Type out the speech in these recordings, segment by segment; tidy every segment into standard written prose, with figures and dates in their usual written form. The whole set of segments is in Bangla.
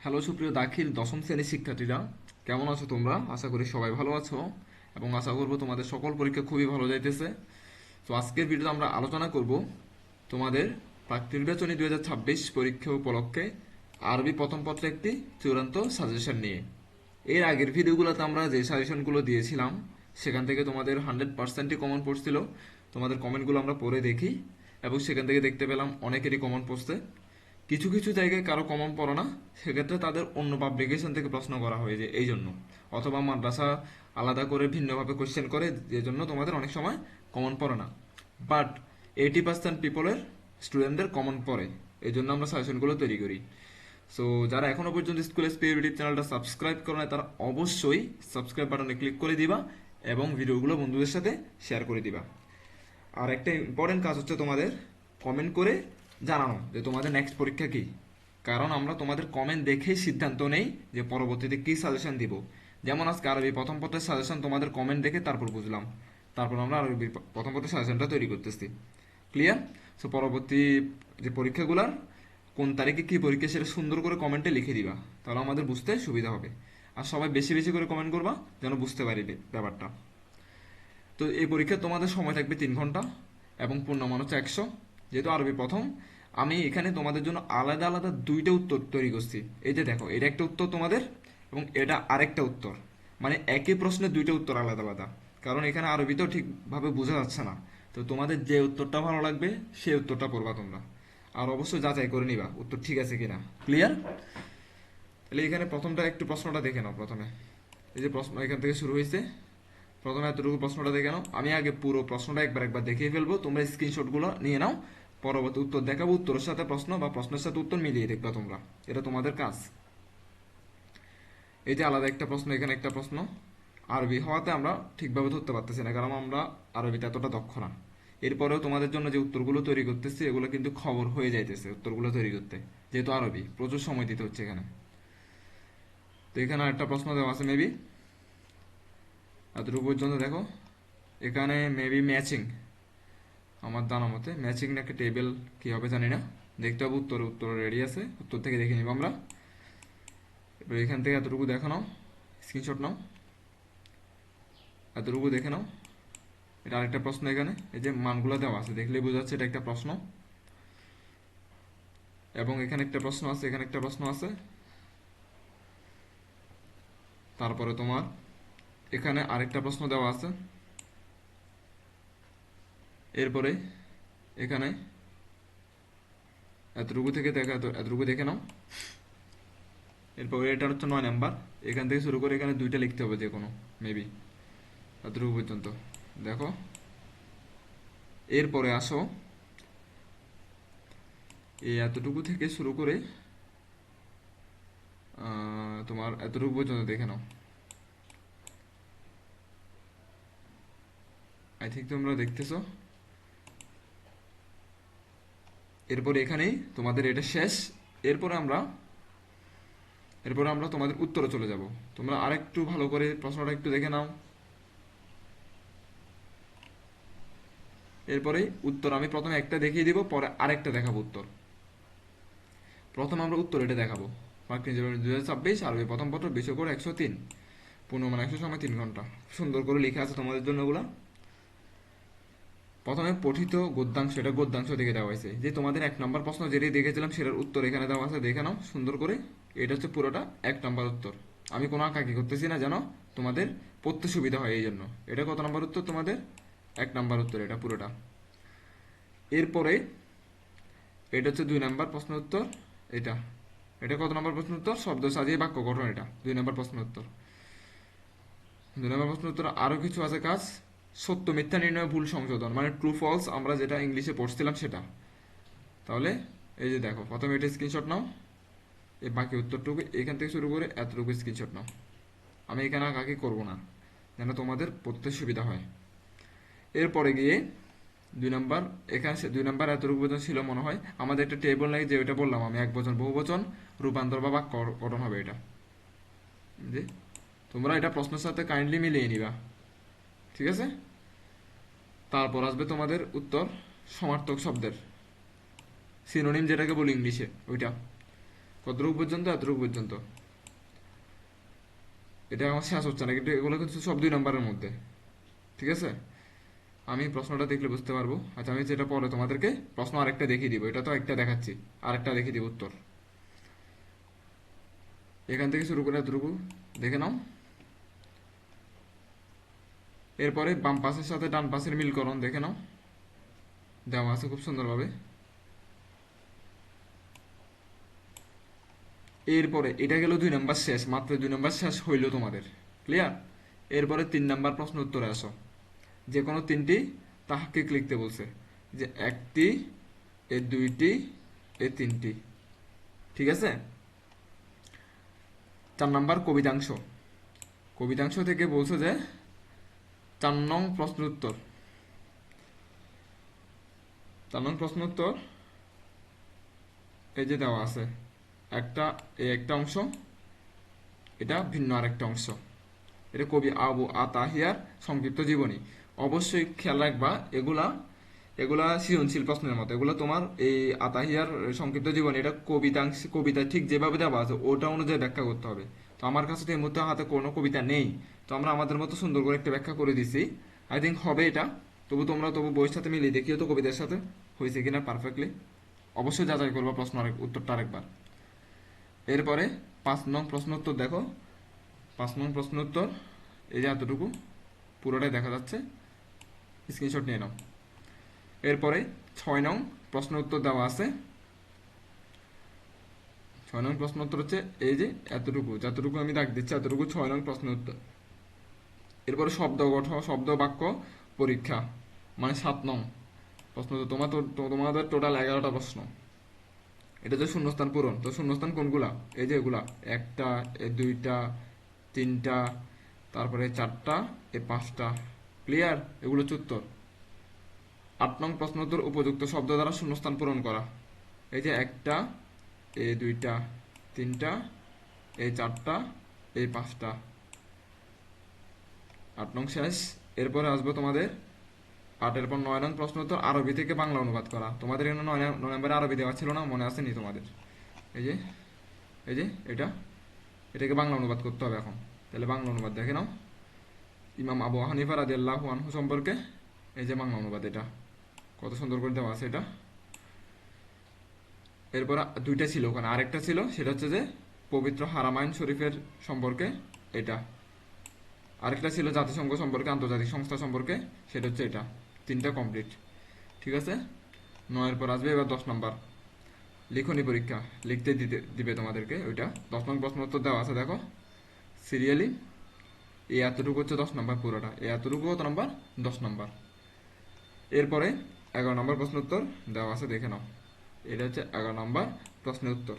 হ্যালো সুপ্রিয় দাখিল দশম শ্রেণীর শিক্ষার্থীরা, কেমন আছো তোমরা? আশা করি সবাই ভালো আছো এবং আশা করব তোমাদের সকল পরীক্ষা খুবই ভালো যাইতেছে। তো আজকের ভিডিওতে আমরা আলোচনা করব তোমাদের নির্বাচনী 2026 পরীক্ষা উপলক্ষে আরবি প্রথম পত্রে একটি চূড়ান্ত সাজেশন নিয়ে। এর আগের ভিডিওগুলোতে আমরা যে সাজেশনগুলো দিয়েছিলাম সেখান থেকে তোমাদের 100%ই কমন পড়ছিল। তোমাদের কমেন্টগুলো আমরা পড়ে দেখি এবং সেখান থেকে দেখতে পেলাম অনেকেরই কমন পড়ছে। কিছু কিছু জায়গায় কারো কমন পড়ে না, সেক্ষেত্রে তাদের অন্য পাবলিকেশন থেকে প্রশ্ন করা হয় যে এই জন্য, অথবা মাদ্রাসা আলাদা করে ভিন্নভাবে কোশ্চেন করে, যে জন্য তোমাদের অনেক সময় কমন পড়ে না। বাট 80% পিপলের স্টুডেন্টদের কমন পড়ে, এই জন্য আমরা সাজেশনগুলো তৈরি করি। সো যারা এখনো পর্যন্ত স্কুল এসপি ইউটিউব চ্যানেলটা সাবস্ক্রাইব করে না, তারা অবশ্যই সাবস্ক্রাইব বাটনে ক্লিক করে দিবা এবং ভিডিওগুলো বন্ধুদের সাথে শেয়ার করে দিবা। আর একটা ইম্পর্টেন্ট কাজ হচ্ছে তোমাদের কমেন্ট করে জানানো যে তোমাদের নেক্সট পরীক্ষা কি। কারণ আমরা তোমাদের কমেন্ট দেখেই সিদ্ধান্ত নেই যে পরবর্তীতে কি সাজেশন দিব। যেমন আজকে আরবি প্রথম পত্রের সাজেশন তোমাদের কমেন্ট দেখে তারপর বুঝলাম, তারপর আমরা আরবি প্রথম পত্রের সাজেশনটা তৈরি করতেছি। ক্লিয়ার? সো পরবর্তী যে পরীক্ষাগুলোর কোন তারিখে কি পরীক্ষা সেটা সুন্দর করে কমেন্টে লিখে দিবা, তাহলে আমাদের বুঝতে সুবিধা হবে। আর সবাই বেশি বেশি করে কমেন্ট করবা যেন বুঝতে পারি ব্যাপারটা। তো এই পরীক্ষা তোমাদের সময় থাকবে 3 ঘন্টা এবং পূর্ণমান হচ্ছে 100। যেহেতু আরবি প্রথম, আমি এখানে তোমাদের জন্য আলাদা আলাদা দুইটা উত্তর তৈরি করছি। এই যে দেখো, এটা একটা উত্তর তোমাদের এবং এটা আরেকটা উত্তর, মানে একই প্রশ্নের দুইটা উত্তর আলাদা আলাদা। কারণ এখানে আরবিতেও ঠিকভাবে বোঝা যাচ্ছে না। তো তোমাদের যে উত্তরটা ভালো লাগবে সেই উত্তরটা পড়বা তোমরা। আর অবশ্যই যাচাই করে নিবা উত্তর ঠিক আছে কিনা। ক্লিয়ার? তাহলে এখানে প্রথমটা একটু প্রশ্নটা দেখে নাও। প্রথমে এই যে প্রশ্ন এখান থেকে শুরু হয়েছে, প্রথমে এতটুকু প্রশ্নটা দেখে নাও। আমি আগে পুরো প্রশ্নটা একবার দেখিয়ে ফেলবো, তোমরা স্ক্রিনশটগুলো নিয়ে নাও। পরবর্তী উত্তর দেখাবো, উত্তরের সাথে প্রশ্ন বা প্রশ্নের সাথে উত্তর মিলিয়ে দেখবা তোমরা। এটা তোমাদের কাজ। এই যে আলাদা একটা প্রশ্ন, এখানে একটা প্রশ্ন। আরবি হওয়াতে আমরা ঠিকভাবে ধরতে পারতেছি না, কারণ আমরা আরবিতে এতটা দক্ষ না। এরপরেও তোমাদের জন্য যে উত্তরগুলো তৈরি করতেছি এগুলো কিন্তু খবর হয়ে যাইতেছে উত্তরগুলো তৈরি করতে, যেহেতু আরবি প্রচুর সময় দিতে হচ্ছে এখানে। তো এখানে একটা প্রশ্ন দেওয়া আছে মেবি, এতটুকু পর্যন্ত দেখো। এখানে মেবি ম্যাচিং, আমার জানা মতে ম্যাচিং নাকি টেবিল কি হবে জানি না, দেখতে হবে। উত্তর রেডি আছে, উত্তর থেকে দেখে নিব আমরা। এবার এখান থেকে এতটুকু দেখে নাও, স্ক্রিনশট নাও, এতটুকু দেখে নাও। এটা আরেকটা প্রশ্ন, এখানে এই যে মানগুলো দেওয়া আছে দেখলেই বোঝা যাচ্ছে এটা একটা প্রশ্ন। এবং এখানে একটা প্রশ্ন আছে, এখানে একটা প্রশ্ন আছে। তারপরে তোমার এখানে আরেকটা প্রশ্ন দেওয়া আছে। এরপরে এখানে এতটুকু থেকে দেখা, এতটুকু দেখে নাও। এরপর এটা হচ্ছে 9 নাম্বার, এখান থেকে শুরু করে এখানে দুইটা লিখতে হবে যে কোনো, মেবি এতটুকু পর্যন্ত দেখো। এরপরে আসো, এই এতটুকু থেকে শুরু করে তোমার এতটুকু পর্যন্ত দেখে নাও। আই থিঙ্ক তোমরা দেখতেছো। এরপরে এখানেই তোমাদের এটা শেষ। এরপরে আমরা তোমাদের উত্তরে চলে যাব। তোমরা আরেকটু ভালো করে প্রশ্নটা একটু দেখে নাও। এরপরে উত্তর আমি প্রথমে একটা দেখিয়ে দিব, পরে আরেকটা দেখাবো উত্তর। প্রথম আমরা উত্তর এটা দেখাবো। মার্কিন জীবন 2026 আরবি প্রথম পত্র, বিষয় করে 103, পূর্ণমান 100, সময় 3 ঘন্টা। সুন্দর করে লেখা আছে তোমাদের জন্য ওগুলা। প্রথমে পঠিত গদ্যাংশ, এটা গদ্যাংশ থেকে দেওয়া হয়েছে। যে তোমাদের 1 নম্বর প্রশ্ন যেটি দেখেছিলাম সেটার উত্তর এখানে দেওয়া আছে, দেখে নাও সুন্দর করে। এটা হচ্ছে পুরোটা 1 নম্বর উত্তর। আমি কোনো আঁকাকি করতেছি না, যেন তোমাদের পড়তে সুবিধা হয় এই জন্য। এটা কত নম্বর উত্তর তোমাদের? 1 নম্বর উত্তর এটা পুরোটা। এরপরে এটা হচ্ছে 2 নম্বর প্রশ্ন উত্তর। এটা এটা কত নম্বর প্রশ্ন উত্তর? শব্দ সাজিয়ে বাক্য গঠন, এটা 2 নম্বর প্রশ্ন উত্তর। 2 নম্বর প্রশ্ন উত্তর আরও কিছু আছে কাজ। সত্য মিথ্যা নির্ণয়, ভুল সংশোধন, মানে ট্রু ফলস আমরা যেটা ইংলিশে পড়ছিলাম সেটা। তাহলে এই যে দেখো, প্রথমে এটা স্ক্রিনশট নাও। এই বাকি উত্তরটুকু এখান থেকে শুরু করে এতটুকু স্ক্রিনশট নাও। আমি এখানে কাকে করব না, যেন তোমাদের পড়তে সুবিধা হয়। এরপরে গিয়ে 2 নম্বর, এখানে 2 নম্বর এতটুকু পর্যন্ত ছিল মনে হয়। আমাদের একটা টেবিল লাগে, যে ওইটা বললাম আমি, এক বচন বহু বচন রূপান্তর বা বাক্য গঠন হবে এটা। যে তোমরা এটা প্রশ্নের সাথে কাইন্ডলি মিলিয়ে নিবা, ঠিক আছে? তারপর আসবে তোমাদের উত্তর, সমার্থক শব্দের সিনোনিম যেটাকে বলি ইংলিশে, ওইটা কতটুকু পর্যন্ত? এতটুকু পর্যন্ত। এটা আমার শেষ হচ্ছে না, কিন্তু এগুলো কিন্তু সব 2 নম্বরের মধ্যে। ঠিক আছে, আমি প্রশ্নটা দেখলে বুঝতে পারবো। আচ্ছা, আমি যেটা পরে তোমাদেরকে প্রশ্ন আরেকটা দেখিয়ে দিব, এটা তো একটা দেখাচ্ছি, আরেকটা দেখিয়ে দিব উত্তর। এখান থেকে শুরু করে এতটুকু দেখে নাও। এরপরে বাম পাশের সাথে ডান পাশের মিলকরণ দেখে নাও, দেওয়া আছে খুব সুন্দরভাবে। এরপরে এটা গেল 2 নম্বর শেষ, মাত্র 2 নম্বর শেষ হইল তোমাদের। ক্লিয়ার? এরপরে 3 নম্বর প্রশ্ন উত্তরে আসো। যে কোনো তিনটি তাহকিক লিখতে বলছে, যে একটি, এ দুইটি, এ তিনটি। ঠিক আছে। 4 নম্বর কবিতাংশ। কবিতাংশ থেকে বলছে যে 4 নং প্রশ্ন উত্তর। 4 নং প্রশ্ন উত্তর এই যে দেওয়া আছে, একটা, এই একটা অংশ, এটা ভিন্ন আরেকটা অংশ। এটা কবি আবু আতাহিয়ার সংক্ষিপ্ত জীবনী। অবশ্যই খেয়াল রাখবা, এগুলা এগুলা সৃজনশীল প্রশ্নের মতো। এগুলো তোমার এই আতাহিয়ার সংক্ষিপ্ত জীবনী, এটা কবিতাংশ, কবিতা ঠিক যেভাবে দেওয়া আছে ওটা অনুযায়ী ব্যাখ্যা করতে হবে। তো আমার কাছে তো এই মুহূর্তে হাতে কোনো কবিতা নেই, তো আমরা আমাদের মতো সুন্দর করে একটা ব্যাখ্যা করে দিছি। আই থিঙ্ক হবে এটা। তবু বইয়ের সাথে মিলিয়ে দেখিও তো কবিতার সাথে হয়েছে কিনা পারফেক্টলি। অবশ্যই যাচাই করবো প্রশ্ন উত্তরটা আরেকবার। এরপরে 5 নং প্রশ্ন উত্তর দেখো। 5 নং প্রশ্ন উত্তর এই যে এতটুকু পুরোটাই দেখা যাচ্ছে, স্ক্রিনশট নিয়ে নাও। এরপরে 6 নং প্রশ্ন উত্তর দেওয়া আছে। 6 নং প্রশ্ন উত্তর হচ্ছে এই যে এতটুকু, যতটুকু আমি দাগ দিচ্ছি এতটুকু 6 নং প্রশ্ন উত্তর। এরপরে শব্দ গঠন, শব্দ বাক্য পরীক্ষা, মানে 7 নং প্রশ্ন উত্তর। তোমাদের টোটাল 11টা প্রশ্ন। এটা হচ্ছে শূন্যস্থান পূরণ। তো শূন্যস্থান কোনগুলা? এই যে এগুলা, একটা, এ দুইটা, তিনটা, তারপরে চারটা, এ পাঁচটা। ক্লিয়ার? এগুলো হচ্ছে উত্তর। 8 নং প্রশ্ন উত্তর উপযুক্ত শব্দ দ্বারা শূন্যস্থান পূরণ করা। এই যে একটা, এই দুইটা, তিনটা, এই চারটা, এই পাঁচটা। 8 নং শেষ। এরপরে আসবো তোমাদের 8-এর পর 9 নং প্রশ্ন উত্তর আরবি থেকে বাংলা অনুবাদ করা। তোমাদের এখানে 9 নম্বরে আরবি দেওয়া ছিল না, মনে আছে নি তোমাদের? এই যে এই যে এটাকে বাংলা অনুবাদ করতে হবে এখন। তাহলে বাংলা অনুবাদ দেখে নাও। ইমাম আবু হানিফা রাদিয়াল্লাহু আনহু সম্পর্কে এই যে বাংলা অনুবাদ, এটা কত সুন্দর করে দেওয়া আছে এটা। এরপর দুইটা ছিল ওখানে, আরেকটা ছিল সেটা হচ্ছে যে পবিত্র হারামাইন শরীফের সম্পর্কে এটা। আরেকটা ছিল জাতিসংঘ সম্পর্কে, আন্তর্জাতিক সংস্থা সম্পর্কে, সেটা হচ্ছে এটা। 3টা কমপ্লিট। ঠিক আছে। 9-এর পর আসবে এবার 10 নম্বর লিখনী পরীক্ষা, লিখতে দিবে তোমাদেরকে ওইটা। 10 নং প্রশ্ন উত্তর দেওয়া আছে দেখো সিরিয়ালি। এই এতটুকু হচ্ছে 10 নম্বর পুরোটা, এই এতটুকু কত নম্বর? 10 নম্বর। এরপরে 11 নম্বর প্রশ্ন উত্তর দেওয়া আছে, দেখে নাও। এটা হচ্ছে 11 নম্বর প্রশ্নের উত্তর।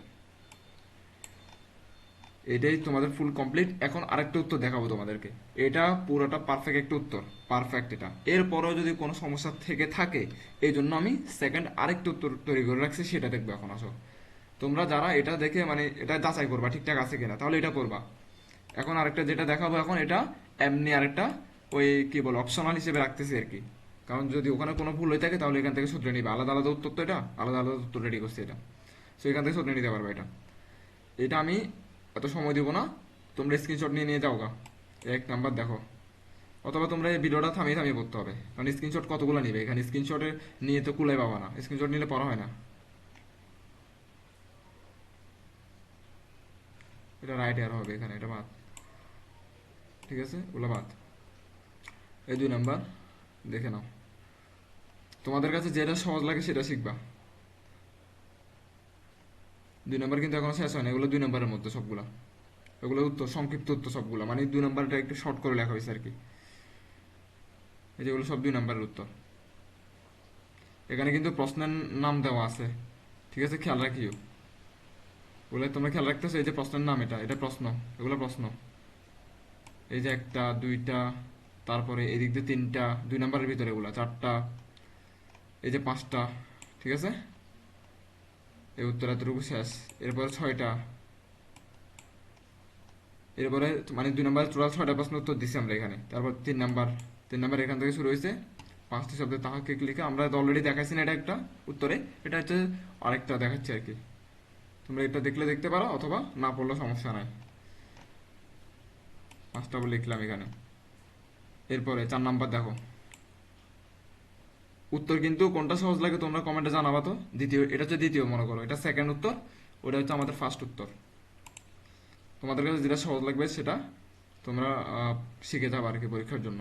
এটাই তোমাদের ফুল কমপ্লিট। এখন আরেকটা উত্তর দেখাবো তোমাদেরকে, এটা পুরোটা পারফেক্ট একটা উত্তর, পারফেক্ট এটা। এরপরেও যদি কোনো সমস্যা থেকে থাকে, এই জন্য আমি সেকেন্ড আরেকটা উত্তর তৈরি করে রাখছি, সেটা দেখবে। এখন আসো তোমরা যারা এটা দেখে মানে এটা যাচাই করবা ঠিকঠাক আছে কিনা, তাহলে এটা করবা। এখন আরেকটা যেটা দেখাবো, এখন এটা এমনি আরেকটা ওই কি বল অপশনাল হিসেবে রাখতেছি আর কি। কারণ যদি ওখানে কোনো ভুল হয়ে থাকে তাহলে এখান থেকে শুধরে নিবে। আলাদা আলাদা উত্তর তো, এটা আলাদা আলাদা উত্তর রেডি করছি এটা। সো এখান থেকে শুধরে নিতে পারবে এটা। এটা আমি এত সময় দিব না, তোমরা স্ক্রিনশট নিয়ে নিয়ে যাও গা। 1 নাম্বার দেখো, অথবা তোমরা এই ভিডিওটা থামিয়ে থামিয়ে পড়তে হবে, কারণ স্ক্রিনশট কতগুলো নিবে এখানে, স্ক্রিনশটে নিয়ে তো কুলাই পাবা না, স্ক্রিনশট নিলে পড়া হয় না। এটা রাইট এর হবে এখানে, এটা বাদ। ঠিক আছে, ওগুলো বাদ। এই 2 নাম্বার দেখে নাও, তোমাদের কাছে যেটা সহজ লাগে সেটা শিখবা। 2 নাম্বার কিন্তু এখনো শেষ হয় না, এগুলো 2 নাম্বারের মধ্যে সবগুলা। এগুলো উত্তর, সংক্ষিপ্ত উত্তর সবগুলা, মানে 2 নাম্বারটা একটু শর্ট করে লেখা হয়েছে আর কি। এই যেগুলো সব 2 নাম্বারের উত্তর। এখানে কিন্তু প্রশ্নের নাম দেওয়া আছে, ঠিক আছে, খেয়াল রাখিও। বলে তোমরা খেয়াল রাখতেছো, এই যে প্রশ্নের নাম, এটা এটা প্রশ্ন, এগুলো প্রশ্ন। এই যে একটা, দুইটা, তারপরে এদিক দিয়ে 3টা, 2 নাম্বারের ভিতরে এগুলা 4টা, এই যে 5টা। ঠিক আছে, এই উত্তর এতটুকু শেষ। এরপরে 6টা। এরপরে মানে 2 নাম্বার টোটাল 6টা প্রশ্ন উত্তর দিচ্ছি আমরা এখানে। তারপর 3 নাম্বার, 3 নাম্বার এখান থেকে শুরু হয়েছে। 5টি শব্দে তাহাকে লিখে, আমরা অলরেডি দেখাইছি না এটা একটা উত্তরে, এটা হচ্ছে আরেকটা দেখাচ্ছি আর কি। তোমরা এটা দেখলে দেখতে পারো, অথবা না পড়লেও সমস্যা নাই। 5টা লিখলাম এখানে। এরপরে 4 নাম্বার দেখো, উত্তর কিন্তু কোনটা সহজ লাগে তোমরা কমেন্টে জানাবা তো। দ্বিতীয়, এটা হচ্ছে দ্বিতীয় মনে করো, এটা সেকেন্ড উত্তর, ওটা হচ্ছে আমাদের ফার্স্ট উত্তর। তোমাদের কাছে যেটা সহজ লাগবে সেটা তোমরা শিখে যাবে আর কি পরীক্ষার জন্য।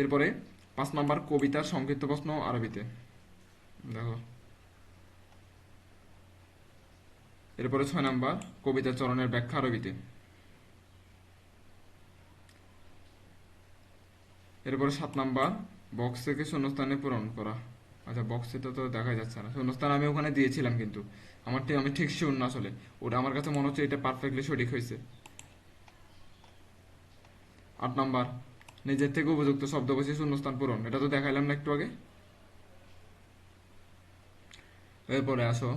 এরপরে 5 নাম্বার কবিতার সংক্ষিপ্ত প্রশ্ন আরবিতে দেখো। এরপরে 6 নাম্বার কবিতার চরণের ব্যাখ্যা আরবিতে। এরপরে 7 নাম্বার বক্স থেকে শূন্যস্থানে পূরণ করা। আচ্ছা, বক্সে তো দেখা যাচ্ছে না শূন্যস্থান, আমি ওখানে দিয়েছিলাম কিন্তু আমি ঠিক শিওর না আসলে, ওটা আমার কাছে মনে হচ্ছে এটা পারফেক্টলি সঠিক হয়েছে। 8 নাম্বার নিজের থেকে উপযুক্ত শব্দ বসে শূন্যস্থান পূরণ, এটা তো দেখাইলাম না একটু আগে। এরপরে আসো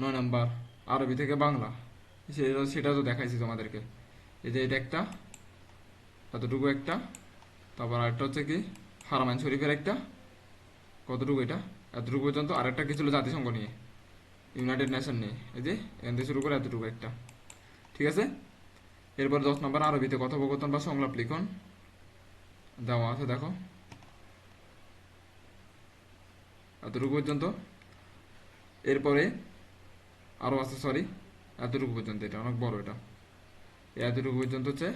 9 নাম্বার আরবি থেকে বাংলা, সেটা তো দেখাইছি তোমাদেরকে। এই যে এটা একটা, এতটুকু একটা, তারপর আরেকটা হচ্ছে কি হারামাইন শরীফের একটা, কতটুকু এটা, এতটুকু পর্যন্ত। আরেকটা কি ছিল জাতিসংঘ নিয়ে, ইউনাইটেড নেশন নিয়ে, এই যে এখান থেকে শুরু করে এতটুকু একটা, ঠিক আছে। এরপর 10 নম্বর আরবিতে কথোপকথন বা সংলাপ লিখন দেওয়া আছে দেখো, এতটুকু পর্যন্ত। এরপরে আরও আছে, সরি, এতটুকু পর্যন্ত, এটা অনেক বড়, এটা এতটুকু পর্যন্ত হচ্ছে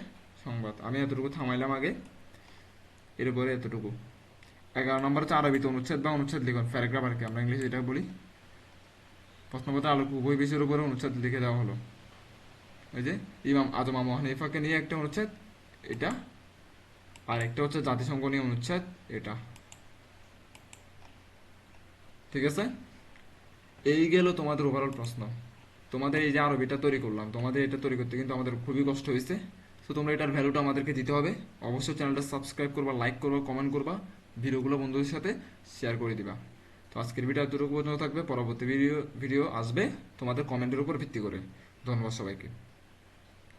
সংবাদ, আমি এতটুকু থামাইলাম আগে। এরপরে এতটুকু। 11 নম্বর হচ্ছে আরবিতে অনুচ্ছেদ বা অনুচ্ছেদ লিখন, প্যারাগ্রাফ আর কি আমরা ইংলিশে এটা বলি। প্রশ্নপত্রে আলোক উভয় বিষয়ের উপরে অনুচ্ছেদ লিখে দেওয়া হলো। এই যে ইমাম আজম আবু হানিফাকে নিয়ে একটা অনুচ্ছেদ এটা, আর একটা হচ্ছে জাতিসংঘ নিয়ে অনুচ্ছেদ এটা, ঠিক আছে। এই গেল তোমাদের ওভারঅল প্রশ্ন। তোমাদের এই যে আরবিটা তৈরি করলাম, তোমাদের এটা তৈরি করতে কিন্তু আমাদের খুবই কষ্ট হয়েছে। তো তোমরা এটার ভ্যালুটা আমাদেরকে দিতে হবে। অবশ্যই চ্যানেলটা সাবস্ক্রাইব করবা, লাইক করবা, কমেন্ট করবা, ভিডিওগুলো বন্ধুদের সাথে শেয়ার করে দিবা। তো আজকের ভিডিও এতটুকু পর্যন্ত থাকবে, পরবর্তী ভিডিও আসবে তোমাদের কমেন্টের উপর ভিত্তি করে। ধন্যবাদ সবাইকে।